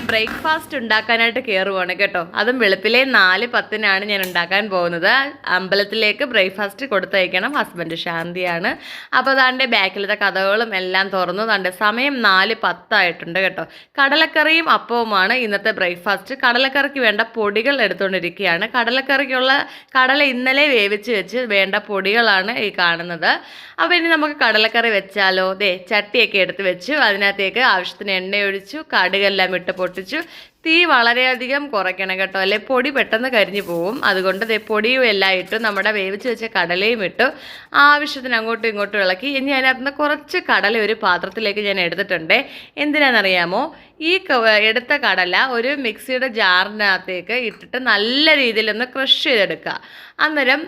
Breakfast ഉണ്ടാക്കാനായിട്ട് കയറുവാണ് കേട്ടോ. അതും വെളുപ്പിലെ 4:10 ഞാൻ ഉണ്ടാക്കാൻ പോകുന്നത്. അമ്പലത്തിലേക്ക് ബ്രേക്ക്ഫാസ്റ്റ് കൊടുത്തയക്കണം. ഹസ്ബൻഡ് ശാന്തിയാണ്. അപ്പോൾ അതാണ്ട് ബാക്കിലത്തെ കഥകളും എല്ലാം തുറന്നു. അതാണ്ട് സമയം 4:10 കേട്ടോ. കടലക്കറിയും അപ്പവുമാണ് ഇന്നത്തെ ബ്രേക്ക്ഫാസ്റ്റ്. കടലക്കറിക്ക് വേണ്ട പൊടികൾ എടുത്തുകൊണ്ടിരിക്കുകയാണ്. കടലക്കറിക്കുള്ള കടല ഇന്നലെ വേവിച്ച് വെച്ച് വേണ്ട പൊടികളാണ് ഈ കാണുന്നത്. അപ്പോൾ ഇനി നമുക്ക് കടലക്കറി വെച്ചാലോ? ചട്ടിയൊക്കെ എടുത്ത് വെച്ചു. അതിനകത്തേക്ക് ആവശ്യത്തിന് എണ്ണ ഒഴിച്ചു, കടുകെല്ലാം ഇട്ട് പൊട്ടിച്ചു. തീ വളരെയധികം കുറയ്ക്കണം കേട്ടോ, അല്ലെ പൊടി പെട്ടെന്ന് കരിഞ്ഞു പോവും. അതുകൊണ്ട് പൊടിയും എല്ലാം ഇട്ടു, നമ്മുടെ വേവിച്ച് വെച്ച കടലയും ഇട്ടു, ആവശ്യത്തിന് അങ്ങോട്ടും ഇങ്ങോട്ടും ഇളക്കി. ഇനി അതിനകത്തുനിന്ന് കുറച്ച് കടല ഒരു പാത്രത്തിലേക്ക് ഞാൻ എടുത്തിട്ടുണ്ട്. എന്തിനാണെന്നറിയാമോ? ഈ എടുത്ത കടല ഒരു മിക്സിയുടെ ജാറിനകത്തേക്ക് ഇട്ടിട്ട് നല്ല രീതിയിലൊന്ന് ക്രഷ് ചെയ്തെടുക്കുക. അന്നേരം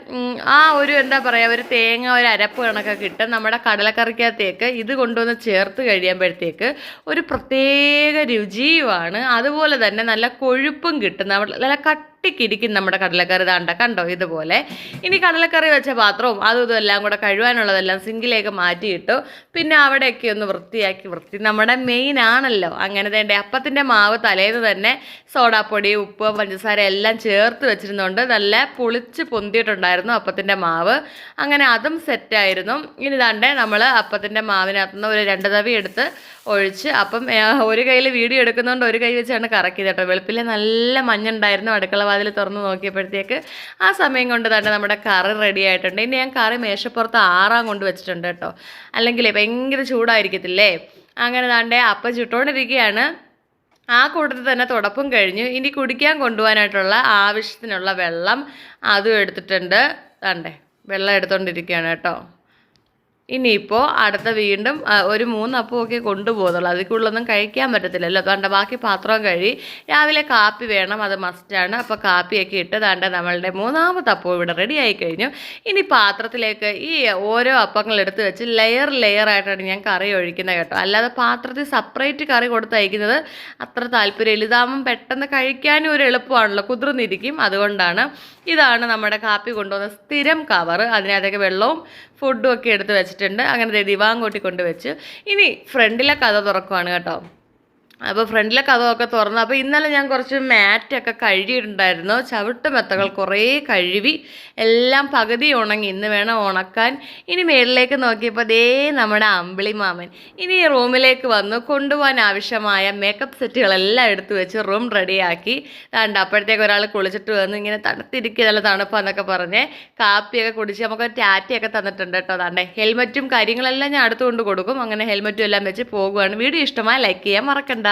ആ ഒരു എന്താ പറയുക, ഒരു തേങ്ങ ഒരു അരപ്പ് കണക്കൊക്കെ ഇട്ട് നമ്മുടെ കടലക്കറിക്കകത്തേക്ക് ഇത് കൊണ്ടുവന്ന് ചേർത്ത് കഴിയുമ്പോഴത്തേക്ക് ഒരു പ്രത്യേക രുചിയുമാണ്. അതുപോലെ തന്നെ നല്ല കൊഴുപ്പും കിട്ടും. നല്ല കട്ടിക്കിരിക്കും നമ്മുടെ കടലക്കറി. കണ്ടോ ഇതുപോലെ. ഇനി കടലക്കറി വെച്ച പാത്രവും അതും ഇതും എല്ലാം കൂടെ കഴുകാനുള്ളതെല്ലാം സിങ്കിലേക്ക് മാറ്റിയിട്ടു. പിന്നെ അവിടെയൊക്കെ ഒന്ന് വൃത്തിയാക്കി. വൃത്തി നമ്മുടെ മെയിൻ ആണല്ലോ. അങ്ങനെ തന്നെ അപ്പത്തിൻ്റെ മാവ് തലേന്ന് തന്നെ സോഡാപ്പൊടി, ഉപ്പ്, പഞ്ചസാര എല്ലാം ചേർത്ത് വെച്ചിരുന്നുകൊണ്ട് നല്ല പുളിച്ച് പൊന്തിയിട്ടുണ്ടായിരുന്നു അപ്പത്തിൻ്റെ മാവ്. അങ്ങനെ അതും സെറ്റായിരുന്നു. ഇനി നമ്മൾ അപ്പത്തിൻ്റെ മാവിനകത്തുനിന്ന് ഒരു 2 തവി എടുത്ത് ഒഴിച്ച്, അപ്പം ഒരു കയ്യിൽ വീഡിയോ എടുക്കുന്നതുകൊണ്ട് ഒരു കൈ വെച്ചാണ് കറക്കിയത് കേട്ടോ. വെളുപ്പിലെ നല്ല മഞ്ഞുണ്ടായിരുന്നു. അടുക്കള വാതിൽ തുറന്ന് നോക്കിയപ്പോഴത്തേക്ക് ആ സമയം കൊണ്ട് നമ്മുടെ കറി റെഡി ആയിട്ടുണ്ട്. ഇനി ഞാൻ കറി മേശപ്പുറത്ത് ആറാൻ കൊണ്ട് വെച്ചിട്ടുണ്ട് കേട്ടോ. അല്ലെങ്കിൽ ഭയങ്കര ചൂടായിരിക്കത്തില്ലേ. അങ്ങനെ അപ്പം ചുട്ടുകൊണ്ടിരിക്കുകയാണ്. ആ കൂട്ടത്തിൽ തന്നെ തുടപ്പും കഴിഞ്ഞു. ഇനി കുടിക്കാൻ കൊണ്ടുപോകാനായിട്ടുള്ള ആവശ്യത്തിനുള്ള വെള്ളം അതും എടുത്തിട്ടുണ്ട്. വെള്ളം എടുത്തുകൊണ്ടിരിക്കുകയാണ് കേട്ടോ. ഇനിയിപ്പോൾ അടുത്ത വീണ്ടും ഒരു 3 അപ്പമൊക്കെ കൊണ്ടുപോകുന്നുള്ളൂ. അതിൽ കൂടുതലൊന്നും കഴിക്കാൻ പറ്റത്തില്ലല്ലോ. ബാക്കി പാത്രം കഴുകി. രാവിലെ കാപ്പി വേണം, അത് മസ്റ്റാണ്. അപ്പോൾ കാപ്പിയൊക്കെ ഇട്ട് നമ്മളുടെ 3ാമത്തെ അപ്പം ഇവിടെ റെഡി ആയി കഴിഞ്ഞു. ഇനി പാത്രത്തിലേക്ക് ഈ ഓരോ അപ്പങ്ങൾ എടുത്ത് വെച്ച് ലെയറായിട്ടാണ് ഞാൻ കറി ഒഴിക്കുന്നത് കേട്ടോ. അല്ലാതെ പാത്രത്തിൽ സെപ്പറേറ്റ് കറി കൊടുത്തയക്കുന്നത് അത്ര താല്പര്യമില്ല. ഇതാകുമ്പം പെട്ടെന്ന് കഴിക്കാനും ഒരു എളുപ്പമാണല്ലോ, കുതിർന്നിരിക്കും. അതുകൊണ്ടാണ്. ഇതാണ് നമ്മുടെ കാപ്പി കൊണ്ടുവന്ന സ്ഥിരം കവറ്. അതിനകത്തേക്ക് വെള്ളവും ഫുഡും ഒക്കെ എടുത്ത് വെച്ചിട്ടുണ്ട്. അങ്ങനെ ദിവാങ്കോട്ടി കൊണ്ട് വെച്ച്. ഇനി ഫ്രണ്ടിലെ കഥ തുറക്കുവാണ് കേട്ടോ. അപ്പോൾ ഫ്രണ്ടിലെ കഥമൊക്കെ തുറന്നു. അപ്പോൾ ഇന്നലെ ഞാൻ കുറച്ച് മാറ്റൊക്കെ കഴുകിയിട്ടുണ്ടായിരുന്നു. ചവിട്ട് മെത്തകൾ കുറേ കഴുകി, എല്ലാം പകുതി ഉണങ്ങി. ഇന്ന് വേണം ഉണക്കാൻ. ഇനി മേളിലേക്ക് നോക്കിയപ്പോൾ നമ്മുടെ അമ്പിളി മാമൻ ഇനി റൂമിലേക്ക് വന്നു. കൊണ്ടുപോകാൻ ആവശ്യമായ മേക്കപ്പ് സെറ്റുകളെല്ലാം എടുത്തു വെച്ച് റൂം റെഡിയാക്കി. അപ്പോഴത്തേക്ക് ഒരാൾ കുളിച്ചിട്ട് വന്നു. ഇങ്ങനെ തണുത്തിരിക്കുക, നല്ല തണുപ്പാന്നൊക്കെ പറഞ്ഞ് കാപ്പിയൊക്കെ കുടിച്ച് നമുക്ക് ടാറ്റയൊക്കെ തന്നിട്ടുണ്ട് കേട്ടോ. ഹെൽമറ്റും കാര്യങ്ങളെല്ലാം ഞാൻ അടുത്തുകൊണ്ട് കൊടുക്കും. അങ്ങനെ ഹെൽമറ്റും എല്ലാം വെച്ച് പോകുകയാണ്. വീഡിയോ ഇഷ്ടമായി ലൈക്ക് ചെയ്യാൻ മറക്കണ്ട.